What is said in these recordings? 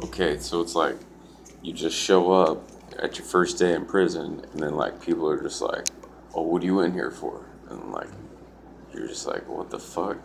Okay, so it's like you just show up at your first day in prison, and then like people are just like, "Oh, what are you in here for?" And like you're just like, "What the fuck?"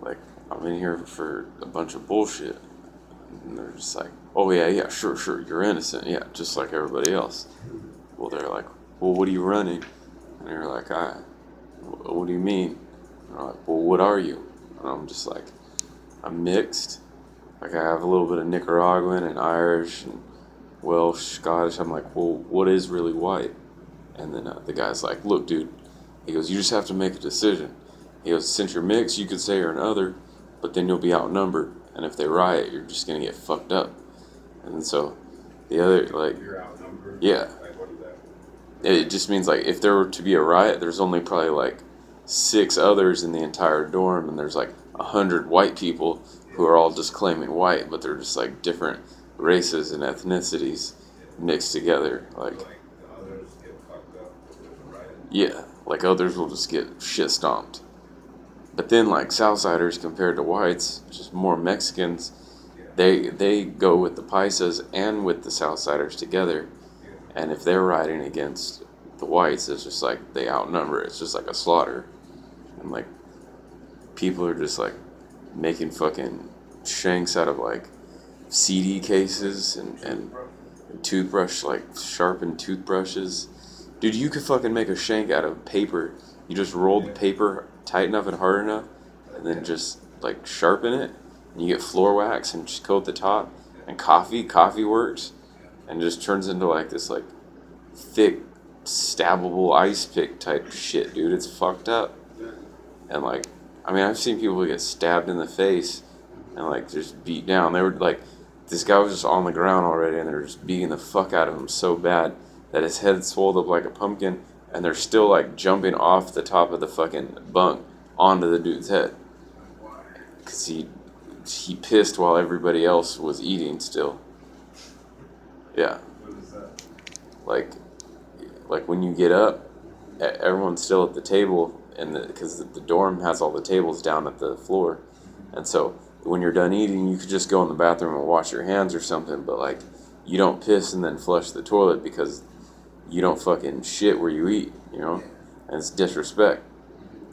Like I'm in here for a bunch of bullshit, and they're just like, "Oh yeah, yeah, sure, sure, you're innocent, yeah, just like everybody else." Well, they're like, "Well, what are you running?" And they're like, what do you mean?" And I'm like, "Well, what are you?" And I'm just like, "I'm mixed. Like I have a little bit of Nicaraguan and Irish and Welsh, Scottish." I'm like, "Well, what is really white?" And then the guy's like, "Look, dude," he goes, "you just have to make a decision." He goes, "Since you're mixed, you could say you're an other, but then you'll be outnumbered. And if they riot, you're just going to get fucked up." And so the other, like, You're outnumbered? yeah, Like, what is that? it just means like if there were to be a riot, there's only probably like six others in the entire dorm, and there's like 100 white people who are all just claiming white, but they're just like different races and ethnicities mixed together. Like, Like, the others get fucked up with the riot? yeah, like others will just get shit stomped. But then like Southsiders compared to whites, just more Mexicans, Yeah. they go with the Paisas and with the Southsiders together. Yeah. And if they're riding against the whites, it's just like they outnumber. It's just like a slaughter. And like people are just like making fucking shanks out of like CD cases and toothbrush, like sharpened toothbrushes. Dude, you could fucking make a shank out of paper. You just roll the paper tight enough and hard enough, and then just like sharpen it. And you get floor wax and just coat the top. And coffee works, and it just turns into like this like thick, stabbable ice pick type shit, dude. It's fucked up. And like, I mean, I've seen people get stabbed in the face and like just beat down. They were like, this guy was just on the ground already, and they're just beating the fuck out of him so bad that his head swelled up like a pumpkin, and they're still like jumping off the top of the fucking bunk onto the dude's head because he pissed while everybody else was eating still. Yeah, What is that? like when you get up, everyone's still at the table, and because the dorm has all the tables down at the floor, and so when you're done eating, you could just go in the bathroom and wash your hands or something, but like you don't piss and then flush the toilet because you don't fucking shit where you eat, you know, and it's disrespect.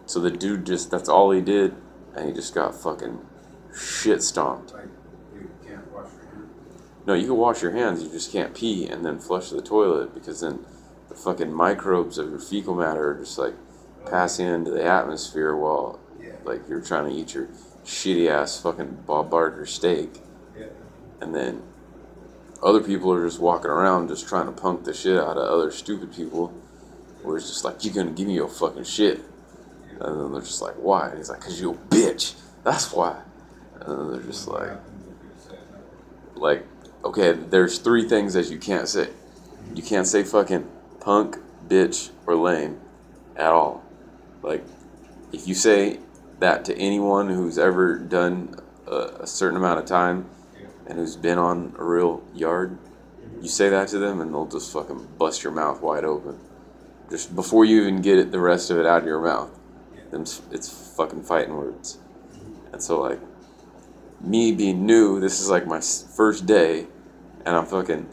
So the dude just, that's all he did, and he just got fucking shit stomped. Like, you can't wash your hands? No, you can wash your hands, you just can't pee and then flush the toilet because then the fucking microbes of your fecal matter are just like passing into the atmosphere while Yeah. like you're trying to eat your shitty ass fucking Bob Barker steak. Yeah. And then other people are just walking around just trying to punk the shit out of other stupid people where it's just like, "You gonna give me your fucking shit?" And then they're just like, "Why?" And he's like, "'Cause you a bitch. That's why." And then they're just What like, happens if you say no? like, okay, there's three things that you can't say. You can't say fucking punk, bitch, or lame at all. Like, if you say that to anyone who's ever done a certain amount of time Yeah. and who's been on a real yard, you say that to them and they'll just fucking bust your mouth wide open. Just before you even get it, the rest of it out of your mouth. It's fucking fighting words. And so, like, me being new, this is like my first day, and I'm fucking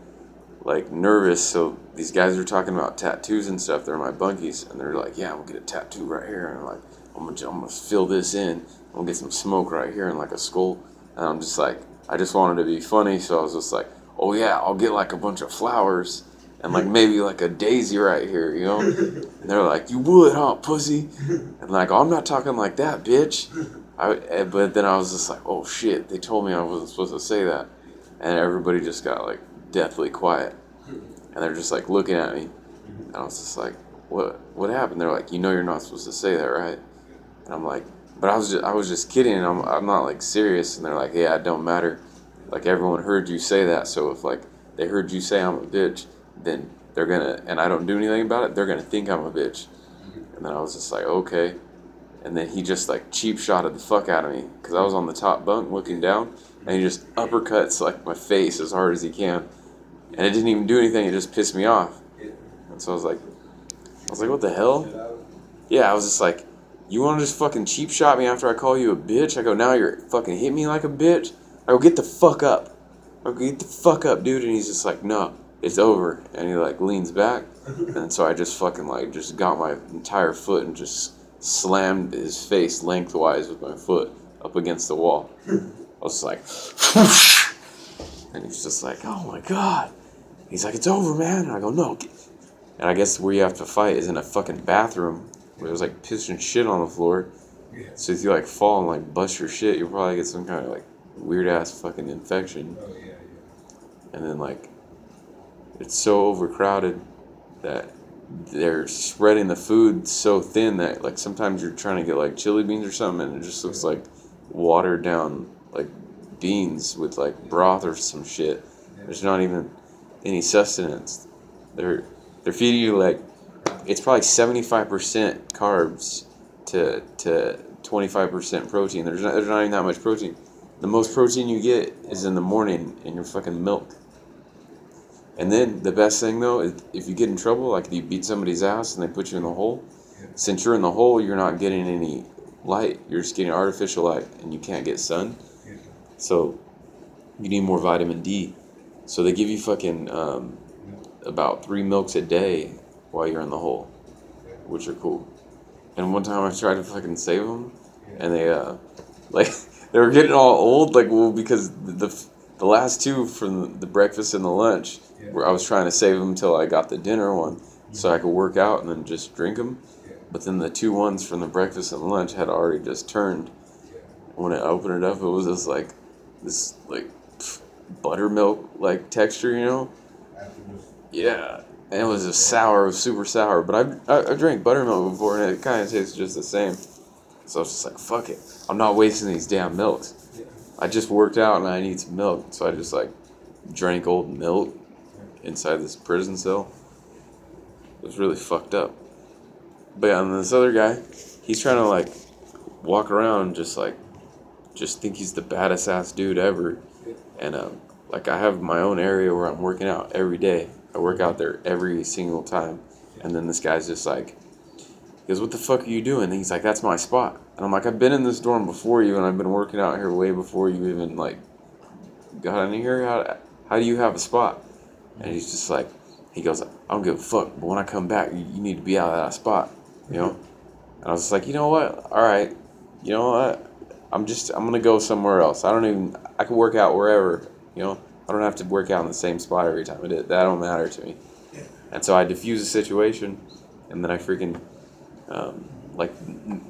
like nervous. So these guys are talking about tattoos and stuff. They're my bunkies, and they're like, "Yeah, I'm gonna get a tattoo right here," and I'm like, I'm gonna fill this in. I'm gonna get some smoke right here and like a skull." And I'm just like, I just wanted to be funny, so I was just like, "Oh yeah, I'll get like a bunch of flowers and like maybe like a daisy right here, you know?" And they're like, "You would, huh, pussy?" And like, "Oh, I'm not talking like that, bitch." But then I was just like, "Oh shit!" They told me I wasn't supposed to say that, and everybody just got like deathly quiet, and they're just like looking at me, and I was just like, "What happened?" They're like, "You know, you're not supposed to say that, right?" And I'm like, "But I was just kidding. And I'm not like serious." And they're like, "Yeah, it don't matter. Like everyone heard you say that, so if like they heard you say I'm a bitch, then they're gonna, and I don't do anything about it, they're gonna think I'm a bitch." And then I was just like, "Okay." And then he just like cheap shotted the fuck out of me because I was on the top bunk looking down, and he just uppercuts like my face as hard as he can, and it didn't even do anything. It just pissed me off. And so I was like, "What the hell?" Yeah, I was just like, "You want to just fucking cheap shot me after I call you a bitch?" I go, "Now you're fucking hit me like a bitch." I go, "Get the fuck up." okay, get the fuck up, dude. And he's just like, no, it's over. And he like leans back. And so I just fucking like just got my entire foot and just slammed his face lengthwise with my foot up against the wall. I was like, whoosh. And he's just like, oh my God. He's like, it's over, man. And I go, no. And I guess where you have to fight is in a fucking bathroom where there's like piss and shit on the floor. So if you like fall and like bust your shit, you'll probably get some kind of like weird ass fucking infection. Oh, yeah. And then like it's so overcrowded that they're spreading the food so thin that like sometimes you're trying to get like chili beans or something and it just looks like watered down like beans with like broth or some shit. There's not even any sustenance. They're feeding you like it's probably 75% carbs to 25% protein. There's not even that much protein. The most protein you get is in the morning in your fucking milk. And then the best thing though is if you get in trouble, like if you beat somebody's ass and they put you in the hole, since you're in the hole, you're not getting any light. You're just getting artificial light, and you can't get sun. So you need more vitamin D. So they give you fucking about 3 milks a day while you're in the hole, which are cool. And one time I tried to fucking save them, and they like they were getting all old, like well because the last 2 from the breakfast and the lunch, where I was trying to save them until I got the dinner one, so I could work out and then just drink them. But then the 2 ones from the breakfast and lunch had already just turned. When I opened it up, it was just like this like buttermilk like texture, you know? Yeah. And it was just sour, it was super sour. But I drank buttermilk before and it kind of tastes just the same. So I was just like, fuck it. I'm not wasting these damn milks. I just worked out and I need some milk. So I just like drank old milk inside this prison cell. It was really fucked up. But yeah, and this other guy, he's trying to like walk around just think he's the baddest ass dude ever. And like I have my own area where I'm working out every day. I work out there every single time. And then this guy's just like, he goes, what the fuck are you doing? And he's like, that's my spot. And I'm like, I've been in this dorm before you, and I've been working out here way before you even like got in here. How do you have a spot? And he's just like, he goes, I don't give a fuck, but when I come back, you need to be out of that spot, you know? And I was like, you know what? All right, you know what? I'm gonna go somewhere else. I can work out wherever, you know? I don't have to work out in the same spot every time. That don't matter to me. And so I diffuse the situation, and then I freaking, like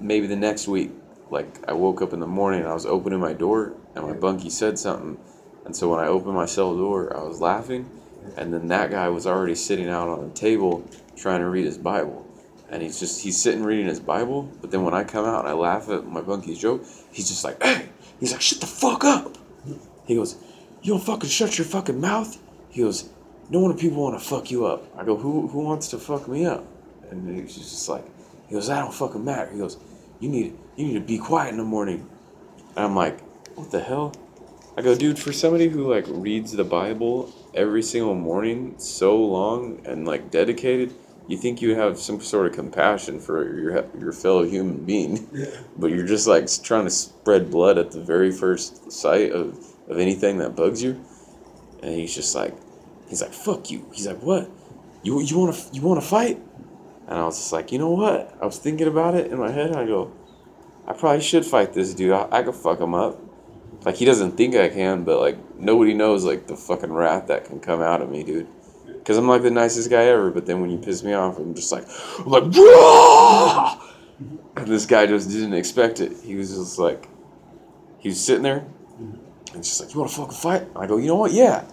maybe the next week, like I woke up in the morning and I was opening my door, and my bunkie said something. And so when I opened my cell door, I was laughing, and then that guy was already sitting out on a table trying to read his Bible. And he's sitting reading his Bible, but then when I come out and I laugh at my bunkie's joke, he's just like, hey! He's like, shut the fuck up! He goes, you don't fucking shut your fucking mouth? He goes, no one of people want to fuck you up. I go, who wants to fuck me up? And he's just like, he goes, that don't fucking matter. He goes, you need to be quiet in the morning. And I'm like, what the hell? I go, dude, for somebody who like reads the Bible every single morning so long and like dedicated, you think you have some sort of compassion for your fellow human being, but you're just like trying to spread blood at the very first sight of anything that bugs you. And he's like, fuck you. He's like, what? You wanna fight? And I was just like, you know what? I was thinking about it in my head. I go, I probably should fight this dude. I could fuck him up. Like, he doesn't think I can, but like nobody knows like the fucking wrath that can come out of me, dude. Because I'm like the nicest guy ever, but then when you piss me off, I'm like, Wah! And this guy just didn't expect it. He was just like, he was sitting there, and just like, you want to fucking fight? And I go, you know what? Yeah.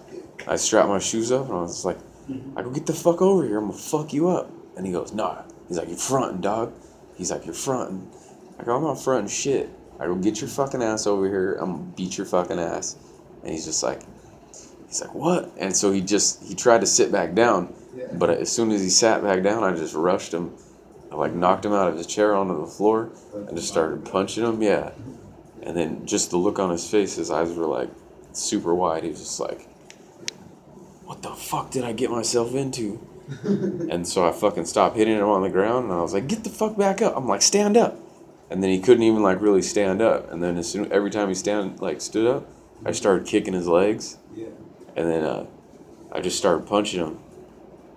I strapped my shoes up, and I was just like, I go, get the fuck over here. I'm going to fuck you up. And he goes, nah. He's like, you're fronting, dog. He's like, you're fronting. I go, I'm not fronting shit. I go, get your fucking ass over here. I'm going to beat your fucking ass. And he's like, what? And so he tried to sit back down, but as soon as he sat back down, I just rushed him. I like knocked him out of his chair onto the floor and just started punching him. Yeah. And then just the look on his face, his eyes were like super wide. He was just like, what the fuck did I get myself into? And so I fucking stopped hitting him on the ground, and I was like, get the fuck back up. I'm like, stand up. And then he couldn't even like really stand up. And then every time he stood up, I started kicking his legs. And then I just started punching him.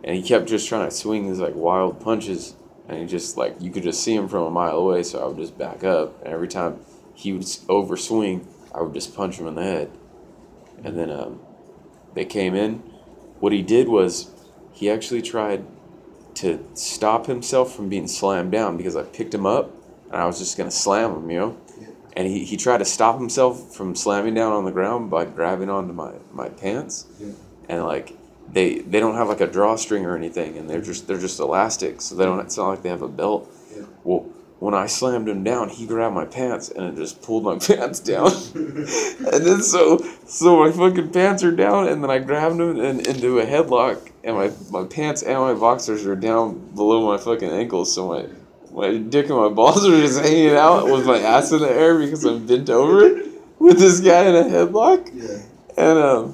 And he kept just trying to swing these like wild punches. And he just like, you could just see him from a mile away. So I would just back up. And every time he would overswing, I would just punch him in the head. And then they came in. What he did was he actually tried to stop himself from being slammed down because I picked him up and I was just going to slam him, you know? And he tried to stop himself from slamming down on the ground by grabbing onto my pants. Yeah. And like they don't have like a drawstring or anything, and they're just elastic, so they don't, it's not like they have a belt. Yeah. Well, when I slammed him down, he grabbed my pants and it just pulled my pants down. And then so my fucking pants are down, and then I grabbed him into a headlock, and my pants and my boxers are down below my fucking ankles, so my dick and my balls are just hanging out with my ass in the air because I'm bent over with this guy in a headlock. Yeah.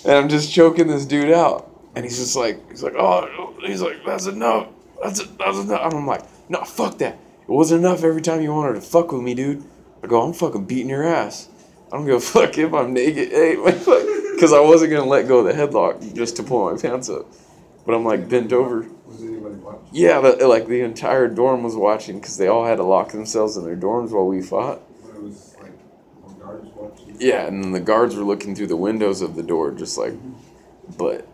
And I'm just choking this dude out. And he's like, oh, he's like, that's enough. That's enough. And I'm like, no, fuck that. It wasn't enough every time you wanted to fuck with me, dude. I go, I'm fucking beating your ass. I don't give a fuck if I'm naked. Hey, because I wasn't going to let go of the headlock just to pull my pants up. But I'm like bent over. Was anybody watching? Yeah, like the entire dorm was watching because they all had to lock themselves in their dorms while we fought. When it was like, when guards watching? Yeah, and then the guards were looking through the windows of the door, just like, but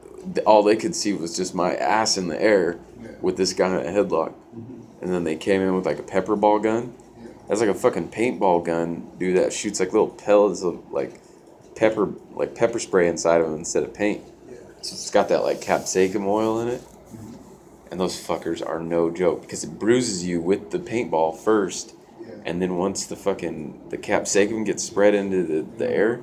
all they could see was just my ass in the air with this guy in a headlock. And then they came in with like a pepper ball gun. That's like a fucking paintball gun, dude, that shoots like little pellets of like pepper spray inside of them instead of paint. So it's got that like capsicum oil in it. And those fuckers are no joke because it bruises you with the paintball first. And then once the capsicum gets spread into the air,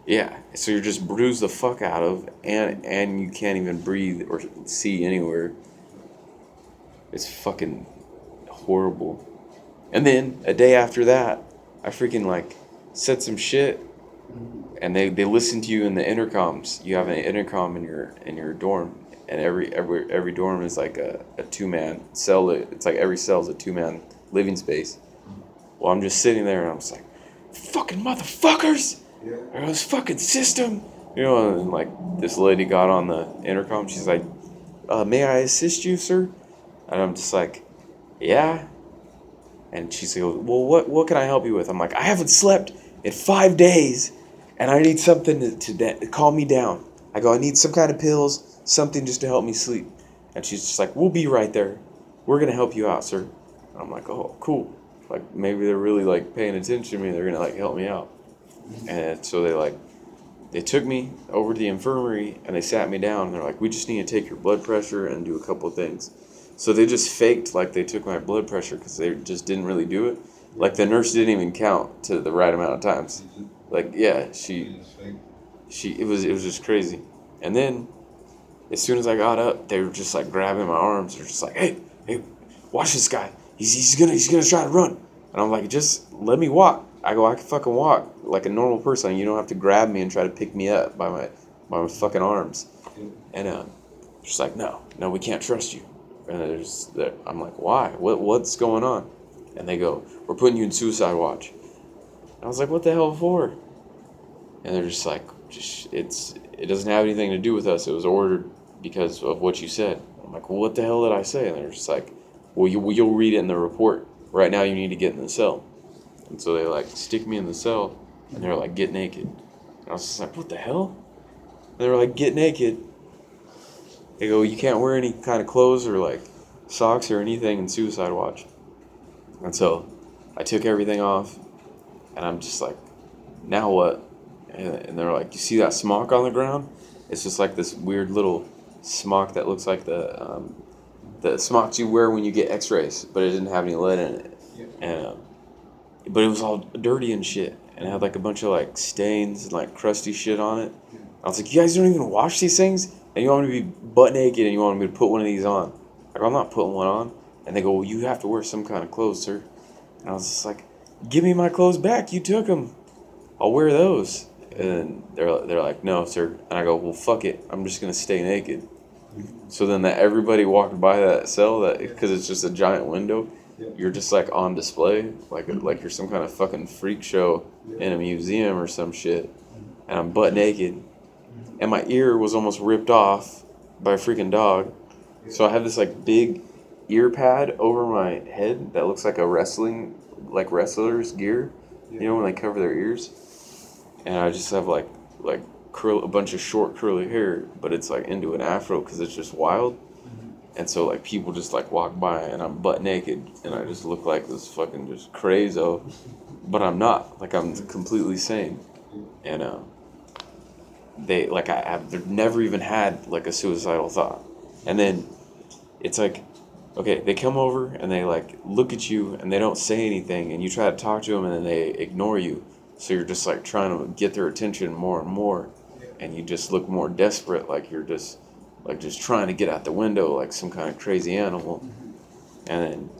yeah, so you're just bruised the fuck out of, and you can't even breathe or see anywhere. It's fucking horrible. And then a day after that, I freaking like said some shit, and they listen to you in the intercoms. You have an intercom in your dorm, and every dorm is like a 2-man cell. It's like every cell is a 2-man living space. Well, I'm just sitting there and I'm just like, fucking motherfuckers! Or this fucking system! You know, and like this lady got on the intercom. She's like, may I assist you, sir? And I'm just like, yeah. And she's like, well, what can I help you with? I'm like, I haven't slept in 5 days, and I need something to calm me down. I go, I need some kind of pills, something just to help me sleep. And she's just like, we'll be right there. We're going to help you out, sir. And I'm like, oh, cool. Like, maybe they're really, like, paying attention to me. They're going to, like, help me out. And so they took me over to the infirmary, and they sat me down. And they're like, we just need to take your blood pressure and do a couple of things. So they just faked like they took my blood pressure because they just didn't really do it. Like, the nurse didn't even count to the right amount of times. Like, yeah, it was just crazy. And then, as soon as I got up, they were just, like, grabbing my arms. They're just like, hey, watch this guy. He's gonna try to run. And I'm like, just let me walk. I go, I can fucking walk like a normal person. You don't have to grab me and try to pick me up by my fucking arms. And she's like, no, we can't trust you. And I'm like, why? What's going on? And they go, we're putting you in suicide watch. And I was like, what the hell for? And they're just like, it doesn't have anything to do with us. It was ordered because of what you said. I'm like, well, what the hell did I say? And they're just like, well, you'll read it in the report. Right now, you need to get in the cell. And so they like stick me in the cell, and they're like, get naked. And I was just like, what the hell? And they were like, get naked. They go, you can't wear any kind of clothes or like socks or anything in suicide watch. And so I took everything off, and I'm just like, now what? And they're like, you see that smock on the ground? It's just like this weird little smock that looks like the smocks you wear when you get x-rays, but it didn't have any lead in it. And but it was all dirty and shit, and it had like a bunch of like stains and like crusty shit on it. I was like, you guys don't even wash these things? And you want me to be butt naked and you want me to put one of these on? I go, I'm not putting one on. And they go, well, you have to wear some kind of clothes, sir. And I was just like, give me my clothes back. You took them. I'll wear those. And they're like, no, sir. And I go, well, fuck it. I'm just going to stay naked. So then everybody walked by that cell, because it's just a giant window, you're just like on display, like you're some kind of fucking freak show in a museum or some shit. And I'm butt naked. And and my ear was almost ripped off by a freaking dog. So I have this like big ear pad over my head that looks like a wrestlers gear, you know, when they cover their ears. And I just have like a bunch of short curly hair, but it's like into an afro because it's just wild. And so like people just like walk by and I'm butt naked and I just look like this fucking just crazo, but I'm not. Like I'm completely sane. And they like they've never even had like a suicidal thought. And then it's like, okay, they come over and they like look at you and they don't say anything and you try to talk to them and then they ignore you. So you're just like trying to get their attention more and more, and you just look more desperate, like you're just trying to get out the window like some kind of crazy animal. And then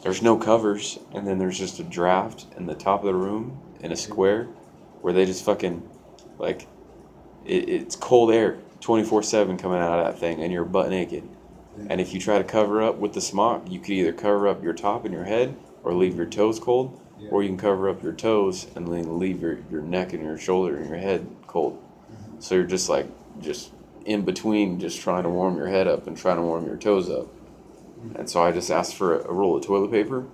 there's no covers, and then there's just a draft in the top of the room in a square where they just fucking like it's cold air 24/7 coming out of that thing, and you're butt naked. And if you try to cover up with the smock, you could either cover up your top and your head or leave your toes cold, or you can cover up your toes and then leave your neck and your shoulder and your head cold. So you're just like in between, just trying to warm your head up and trying to warm your toes up. And so I just asked for a roll of toilet paper,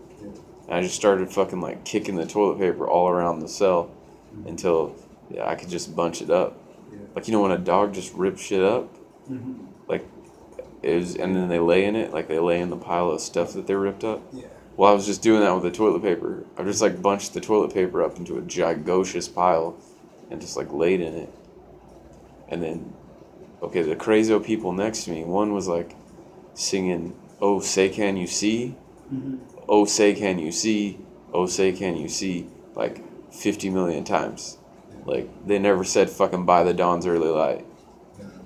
and I just started fucking like kicking the toilet paper all around the cell until I could just bunch it up. Like, you know when a dog just rips shit up? Like, and then they lay in it, like they lay in the pile of stuff that they ripped up. Well, I was just doing that with the toilet paper. I just like bunched the toilet paper up into a gigocious pile and just like laid in it. And then, okay, the crazo people next to me, one was like singing, "Oh, say can you see? Oh, say can you see? Oh, say can you see?" like 50 million times. Like, they never said fucking "By the Dawn's Early Light."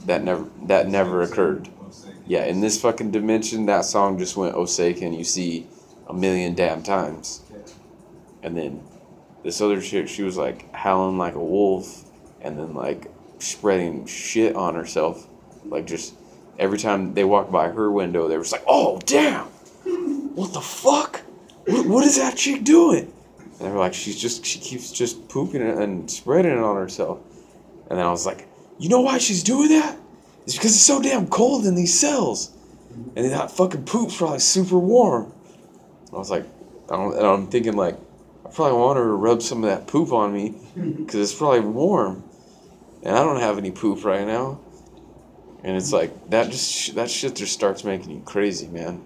That never occurred. Yeah, in this fucking dimension, that song just went "Oh, say can you see" a million damn times. And then this other chick, she was like howling like a wolf and then like spreading shit on herself. Like, just every time they walked by her window, they were just like, "Oh, damn! What the fuck? What is that chick doing?" And they were like, she keeps just pooping it and spreading it on herself. And then I was like, you know why she's doing that? It's because it's so damn cold in these cells. And that fucking poop's probably super warm. I was like, I'm thinking like, I probably want her to rub some of that poop on me because it's probably warm. And I don't have any poop right now. And it's like, that shit just starts making you crazy, man.